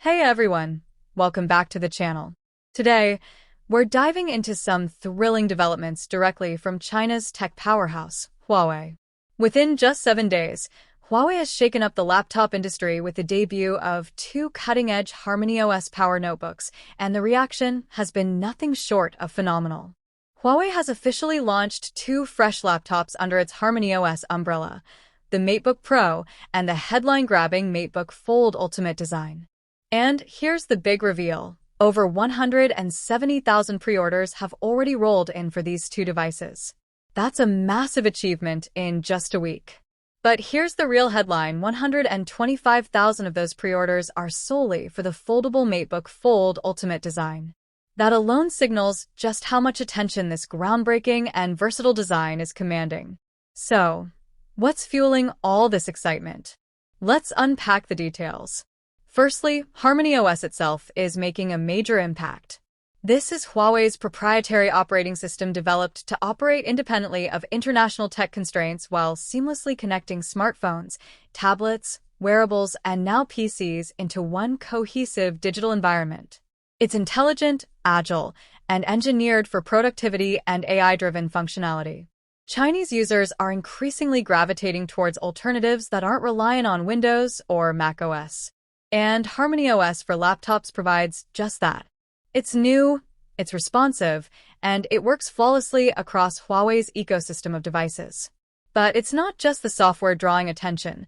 Hey everyone, welcome back to the channel. Today, we're diving into some thrilling developments directly from China's tech powerhouse, Huawei. Within just 7 days, Huawei has shaken up the laptop industry with the debut of two cutting-edge HarmonyOS power notebooks, and the reaction has been nothing short of phenomenal. Huawei has officially launched two fresh laptops under its HarmonyOS umbrella, the MateBook Pro and the headline-grabbing MateBook Fold Ultimate design. And here's the big reveal. Over 170,000 pre-orders have already rolled in for these two devices. That's a massive achievement in just a week. But here's the real headline. 125,000 of those pre-orders are solely for the foldable MateBook Fold Ultimate design. That alone signals just how much attention this groundbreaking and versatile design is commanding. So, what's fueling all this excitement? Let's unpack the details. Firstly, HarmonyOS itself is making a major impact. This is Huawei's proprietary operating system developed to operate independently of international tech constraints while seamlessly connecting smartphones, tablets, wearables, and now PCs into one cohesive digital environment. It's intelligent, agile, and engineered for productivity and AI-driven functionality. Chinese users are increasingly gravitating towards alternatives that aren't reliant on Windows or macOS. And HarmonyOS for laptops provides just that. It's new, it's responsive, and it works flawlessly across Huawei's ecosystem of devices. But it's not just the software drawing attention.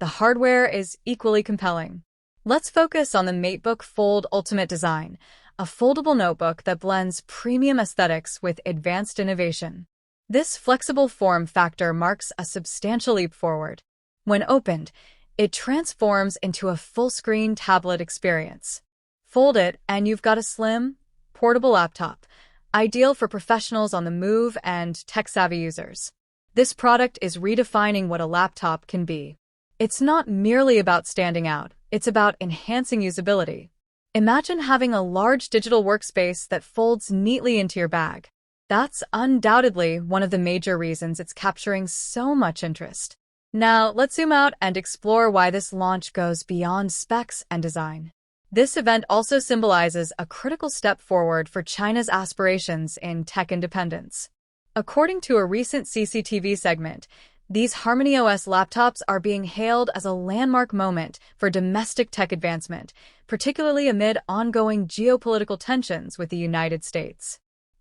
The hardware is equally compelling. Let's focus on the MateBook Fold Ultimate design, a foldable notebook that blends premium aesthetics with advanced innovation. This flexible form factor marks a substantial leap forward. When opened, it transforms into a full-screen tablet experience. Fold it, and you've got a slim, portable laptop, ideal for professionals on the move and tech-savvy users. This product is redefining what a laptop can be. It's not merely about standing out, it's about enhancing usability. Imagine having a large digital workspace that folds neatly into your bag. That's undoubtedly one of the major reasons it's capturing so much interest. Now, let's zoom out and explore why this launch goes beyond specs and design. This event also symbolizes a critical step forward for China's aspirations in tech independence. According to a recent CCTV segment, these HarmonyOS laptops are being hailed as a landmark moment for domestic tech advancement, particularly amid ongoing geopolitical tensions with the United States.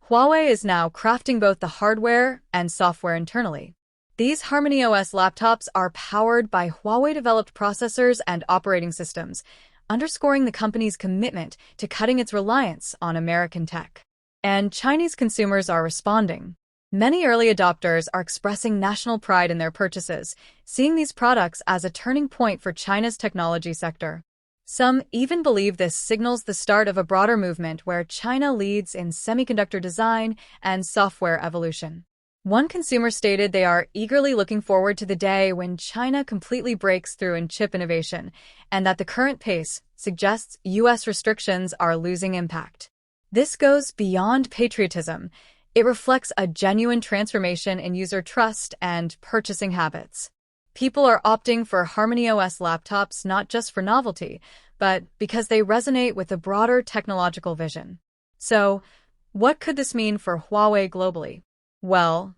Huawei is now crafting both the hardware and software internally. These HarmonyOS laptops are powered by Huawei-developed processors and operating systems, underscoring the company's commitment to cutting its reliance on American tech. And Chinese consumers are responding. Many early adopters are expressing national pride in their purchases, seeing these products as a turning point for China's technology sector. Some even believe this signals the start of a broader movement where China leads in semiconductor design and software evolution. One consumer stated they are eagerly looking forward to the day when China completely breaks through in chip innovation, and that the current pace suggests U.S. restrictions are losing impact. This goes beyond patriotism. It reflects a genuine transformation in user trust and purchasing habits. People are opting for HarmonyOS laptops not just for novelty, but because they resonate with a broader technological vision. So, what could this mean for Huawei globally? Well,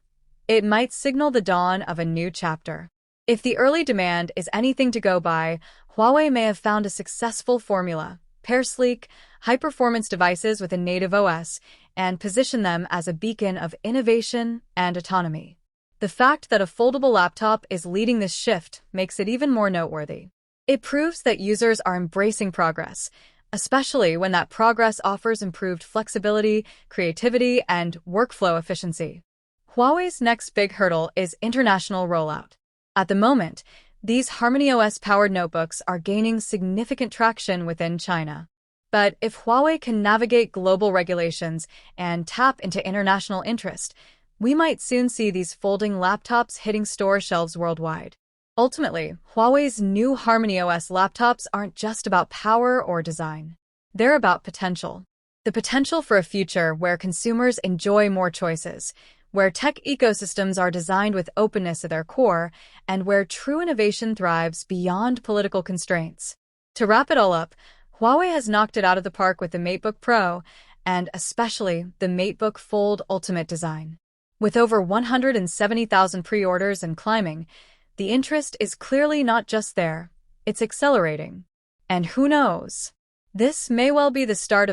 it might signal the dawn of a new chapter. If the early demand is anything to go by, Huawei may have found a successful formula: pair sleek, high-performance devices with a native OS, and position them as a beacon of innovation and autonomy. The fact that a foldable laptop is leading this shift makes it even more noteworthy. It proves that users are embracing progress, especially when that progress offers improved flexibility, creativity, and workflow efficiency. Huawei's next big hurdle is international rollout. At the moment, these HarmonyOS-powered notebooks are gaining significant traction within China. But if Huawei can navigate global regulations and tap into international interest, we might soon see these folding laptops hitting store shelves worldwide. Ultimately, Huawei's new HarmonyOS laptops aren't just about power or design. They're about potential. The potential for a future where consumers enjoy more choices, where tech ecosystems are designed with openness at their core, and where true innovation thrives beyond political constraints. To wrap it all up, Huawei has knocked it out of the park with the MateBook Pro, and especially the MateBook Fold Ultimate design. With over 170,000 pre-orders and climbing, the interest is clearly not just there, it's accelerating. And who knows? This may well be the start of